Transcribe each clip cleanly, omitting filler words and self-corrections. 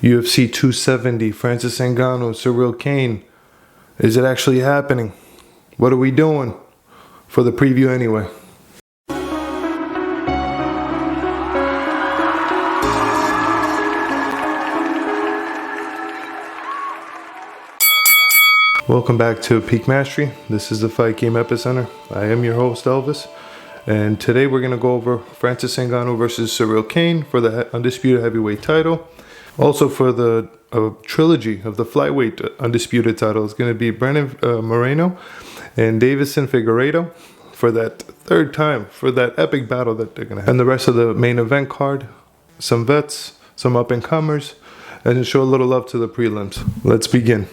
UFC 270, Francis Ngannou, Ciryl Gane. Is it actually happening? What are we doing? For the preview anyway. Welcome back to Peak Mastery. This is the Fight Game Epicenter. I am your host, Elvis. And today we're going to go over Francis Ngannou versus Ciryl Gane for the Undisputed Heavyweight title. Also for the trilogy of the Flyweight Undisputed title is going to be Brandon Moreno and Deiveson Figueiredo for that third time, for that epic battle that they're going to have. And the rest of the main event card, some vets, some up-and-comers, and show a little love to the prelims. Let's begin.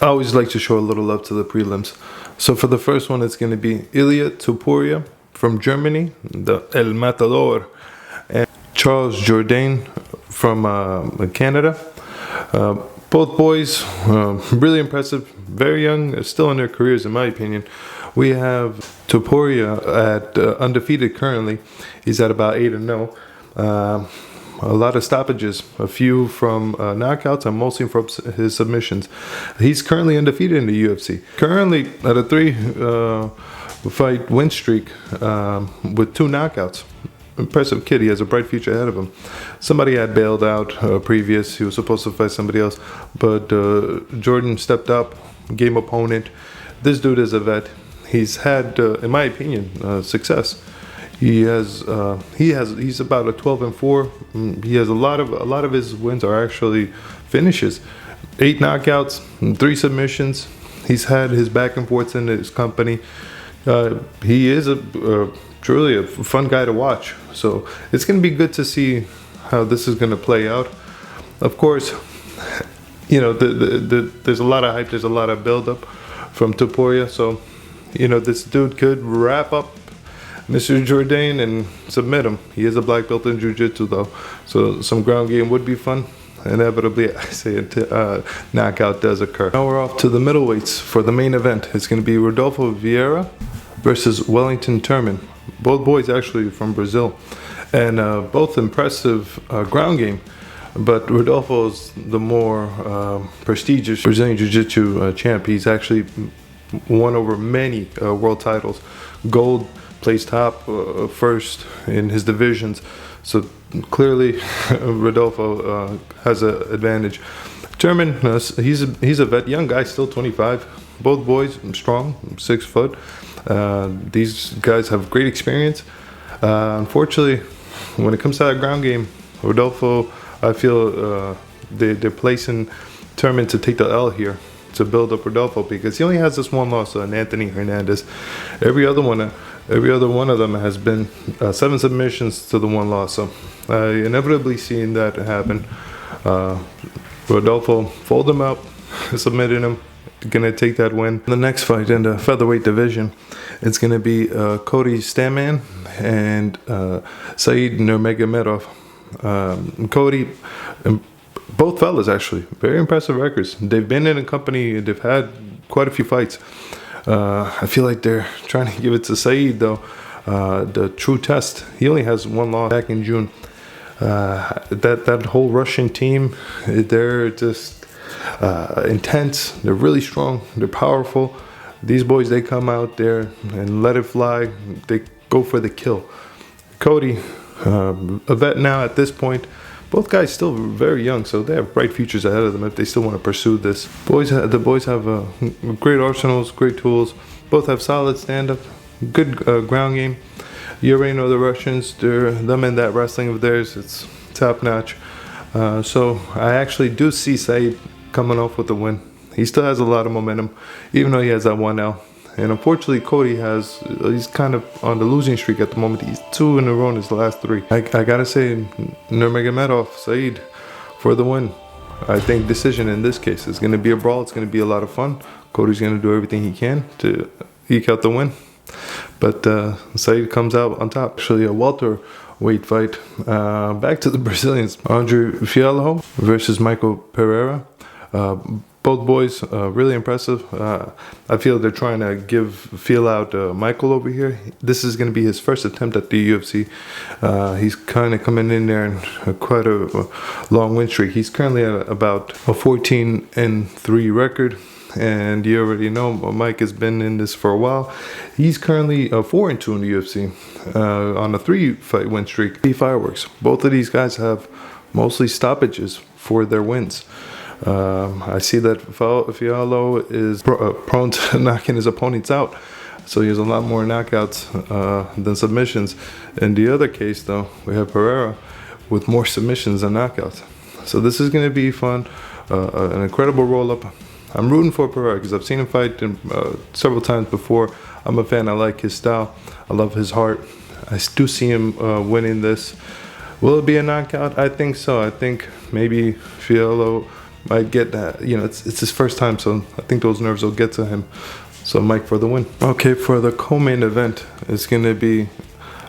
I always like to show a little love to the prelims. So for the first one, it's going to be Ilia Topuria from Germany, the El Matador, and Ciryl Gane from Canada. Both boys, really impressive, very young, still in their careers in my opinion. We have Topuria at undefeated currently. He's at about 8-0. A lot of stoppages, a few from knockouts and mostly from his submissions. He's currently undefeated in the UFC. Currently at a 3-fight win streak with 2 knockouts. Impressive kid. He has a bright future ahead of him. Somebody had bailed out previous. He was supposed to fight somebody else, but Jordan stepped up, game opponent. This dude is a vet. He's had, in my opinion, success. He's about a 12-4. He has a lot of his wins are actually finishes. 8 knockouts, 3 submissions. He's had his back and forths in his company. He is truly a fun guy to watch. So it's going to be good to see how this is going to play out. Of course, you know, there's a lot of hype, there's a lot of build-up from Topuria. So, you know, this dude could wrap up Mr. Jordan and submit him. He is a black belt in Jiu-Jitsu though. So some ground game would be fun. Inevitably, I say a knockout does occur. Now we're off to the middleweights for the main event. It's going to be Rodolfo Vieira versus Wellington Turman. Both boys actually from Brazil, and both impressive ground game. But Rodolfo's the more prestigious Brazilian Jiu-Jitsu champ. He's actually won over many world titles. Gold, placed top, first in his divisions. So clearly, Rodolfo has an advantage. Turman, he's a vet, young guy, still 25. Both boys strong, 6 foot. These guys have great experience. Unfortunately, when it comes to that ground game, Rodolfo, I feel they're placing Turman to take the L here to build up Rodolfo because he only has this one loss on Anthony Hernandez. Every other one of them has been 7 submissions to the 1 loss. So inevitably seeing that happen. Rodolfo fold him out, submitted him. Gonna take that win. The next fight in the featherweight division, it's gonna be Cody Stamann and Said Nurmagomedov. Cody, both fellas actually, very impressive records. They've been in a company, they've had quite a few fights. I feel like they're trying to give it to Said though, the true test. He only has 1 loss back in June. That whole Russian team, they're just intense. They're really strong. They're powerful. These boys, they come out there and let it fly. They go for the kill. Cody, a vet now at this point. Both guys still very young, so they have bright futures ahead of them if they still want to pursue this. The boys have great arsenals, great tools. Both have solid stand-up, good ground game. You already know the Russians. Them and that wrestling of theirs, it's top-notch. So I actually do see Said coming off with the win. He still has a lot of momentum, even though he has that 1L. And unfortunately, Cody he's kind of on the losing streak at the moment. He's 2 in a row in his last 3. I gotta say, Nurmagomedov, Said, for the win. I think decision in this case is going to be a brawl. It's going to be a lot of fun. Cody's going to do everything he can to eke out the win. But Said comes out on top. Actually, a welterweight fight. Back to the Brazilians. Andre Fialho versus Michael Pereira. both boys, really impressive. I feel they're trying to feel out Michael over here. This is going to be his first attempt at the UFC. He's kind of coming in there in quite a long win streak. He's currently at about a 14-3 record. And you already know Mike has been in this for a while. He's currently 4-2 in the UFC on a 3-fight win streak. Fireworks. Both of these guys have mostly stoppages for their wins. I see that Fiallo is prone to knocking his opponents out. So he has a lot more knockouts than submissions. In the other case, though, we have Pereira with more submissions than knockouts. So this is going to be fun. An incredible roll-up. I'm rooting for Pereira because I've seen him fight several times before. I'm a fan. I like his style. I love his heart. I do see him winning this. Will it be a knockout? I think so. I think maybe Fiallo might get that. You know, it's his first time, so I think those nerves will get to him. So Mike for the win. Okay, for the co-main event, it's going to be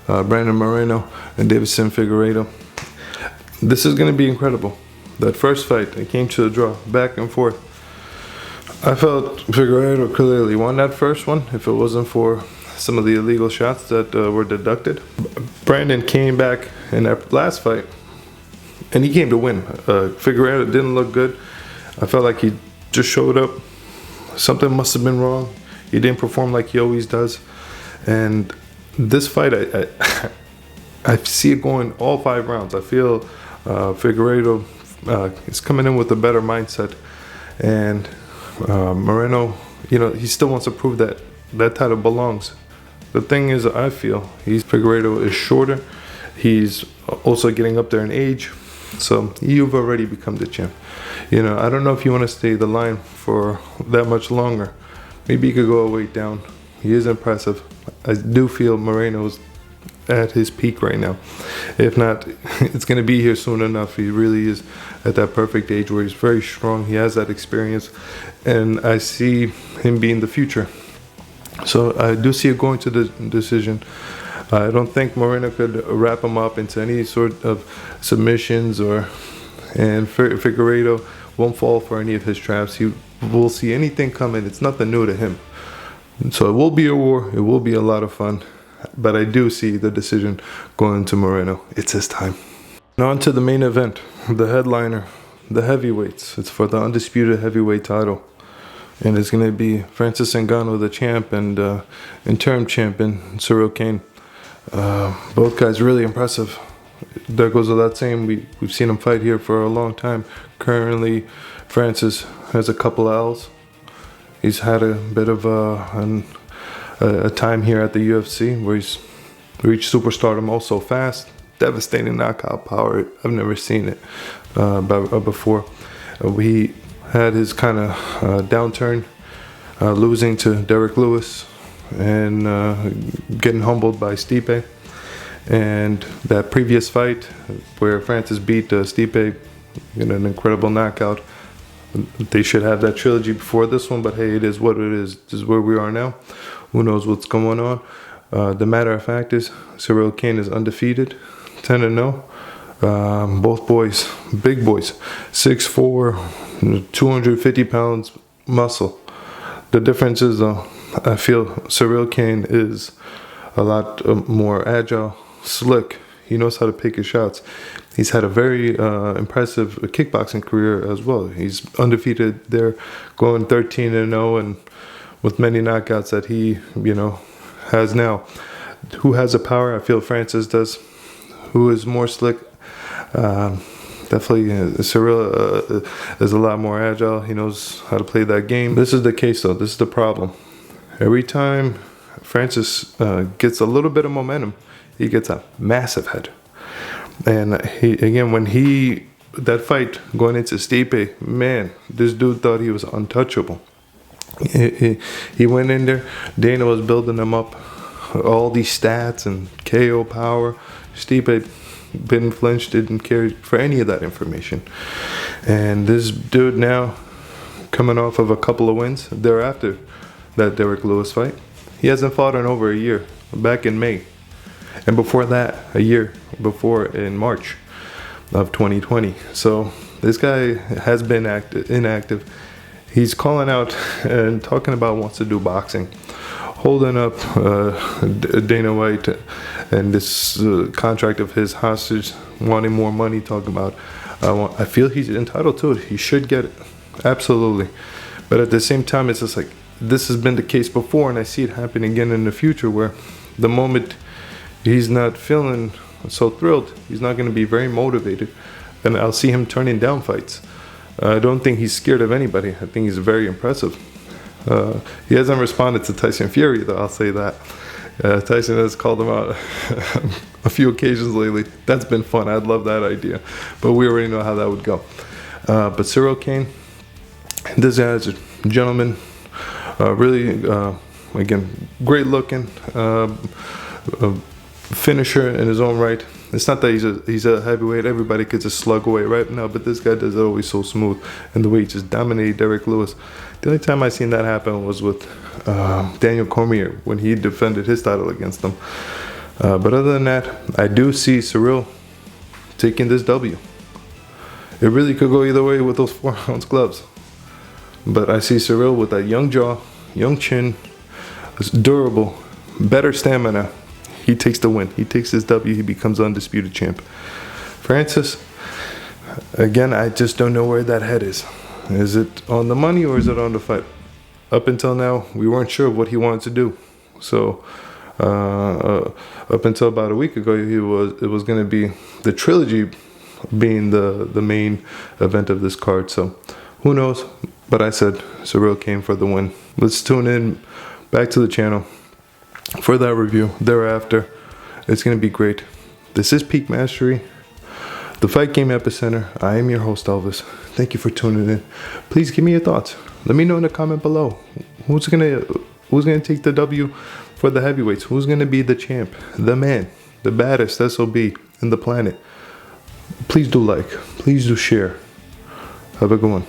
Brandon Moreno and Deiveson Figueiredo. This is going to be incredible. That first fight, it came to a draw, back and forth. I felt Figueiredo clearly won that first one if it wasn't for some of the illegal shots that were deducted. Brandon came back in that last fight, and he came to win. Figueiredo didn't look good. I felt like he just showed up. Something must have been wrong. He didn't perform like he always does. And this fight, I see it going all 5 rounds. I feel Figueiredo is coming in with a better mindset. And Moreno, you know, he still wants to prove that that title belongs. The thing is, I feel Figueiredo is shorter. He's also getting up there in age. So you've already become the champ. You know, I don't know if you want to stay the line for that much longer. Maybe you could go a weight down. He is impressive. I do feel Moreno's at his peak right now. If not, it's going to be here soon enough. He really is at that perfect age where he's very strong. He has that experience, and I see him being the future. So I do see it going to the decision. I don't think Moreno could wrap him up into any sort of submissions, and Figueiredo won't fall for any of his traps. He will see anything coming. It's nothing new to him. So it will be a war. It will be a lot of fun. But I do see the decision going to Moreno. It's his time. Now on to the main event, the headliner, the heavyweights. It's for the undisputed heavyweight title. And it's going to be Francis Ngannou, the champ, and interim champion, Ciryl Gane. Both guys really impressive. There goes without saying, we've seen him fight here for a long time. Currently, Francis has a couple L's. He's had a bit of a time here at the UFC where he's reached superstardom also fast. Devastating knockout power. I've never seen it before. He had his kind of downturn, losing to Derek Lewis and getting humbled by Stipe. And that previous fight where Francis beat Stipe in an incredible knockout. They should have that trilogy before this one, but hey, it is what it is. This is where we are now. Who knows what's going on? The matter of fact is, Ciryl Gane is undefeated, 10-0. Both boys, big boys, 6'4", 250 pounds muscle. The difference is, though, I feel Ciryl Gane is a lot more agile, slick. He knows how to pick his shots. He's had a very impressive kickboxing career as well. He's undefeated there, going 13-0, and with many knockouts that he, you know, has now. Who has the power? I feel Francis does. Who is more slick? Definitely Ciryl is a lot more agile. He knows how to play that game. This is the case, though. This is the problem. Every time Francis gets a little bit of momentum, he gets a massive head. And that fight going into Stipe, man, this dude thought he was untouchable. He went in there. Dana was building him up, all these stats and KO power. Stipe didn't flinch, didn't care for any of that information. And this dude now, coming off of a couple of wins thereafter that Derek Lewis fight, he hasn't fought in over a year, back in May. And before that, a year before, in March of 2020. So this guy has been inactive. He's calling out and talking about wants to do boxing, holding up Dana White and this contract of his hostage, wanting more money, talking about, I feel he's entitled to it. He should get it. Absolutely. But at the same time, it's just like, this has been the case before, and I see it happen again in the future, where the moment he's not feeling so thrilled, he's not going to be very motivated, and I'll see him turning down fights. I don't think he's scared of anybody. I think he's very impressive. He hasn't responded to Tyson Fury, though, I'll say that. Tyson has called him out a few occasions lately. That's been fun. I'd love that idea. But we already know how that would go. But Ciryl Gane, this guy is a gentleman. Really, again, great looking. Finisher in his own right. It's not that he's a heavyweight. Everybody could just slug away right now, but this guy does it always so smooth, and the way he just dominated Derek Lewis. The only time I seen that happen was with Daniel Cormier when he defended his title against him. But other than that, I do see Ciryl taking this W. It really could go either way with those 4-ounce gloves. But I see Ciryl with that young jaw, young chin, durable, better stamina. He takes the win. He takes his W. He becomes undisputed champ. Francis, again, I just don't know where that head is. Is it on the money or is it on the fight? Up until now, we weren't sure of what he wanted to do. So, up until about a week ago, it was going to be the trilogy being the main event of this card. So, who knows? But I said Ciryl Gane for the win. Let's tune in back to the channel for that review thereafter. It's going to be great. This is Peak Mastery, the Fight Game Epicenter. I am your host, Elvis. Thank you for tuning in. Please give me your thoughts. Let me know in the comment below. Who's gonna take the W for the heavyweights? Who's gonna be the champ, the man, the baddest SOB in the planet? Please do like. Please do share. Have a good one.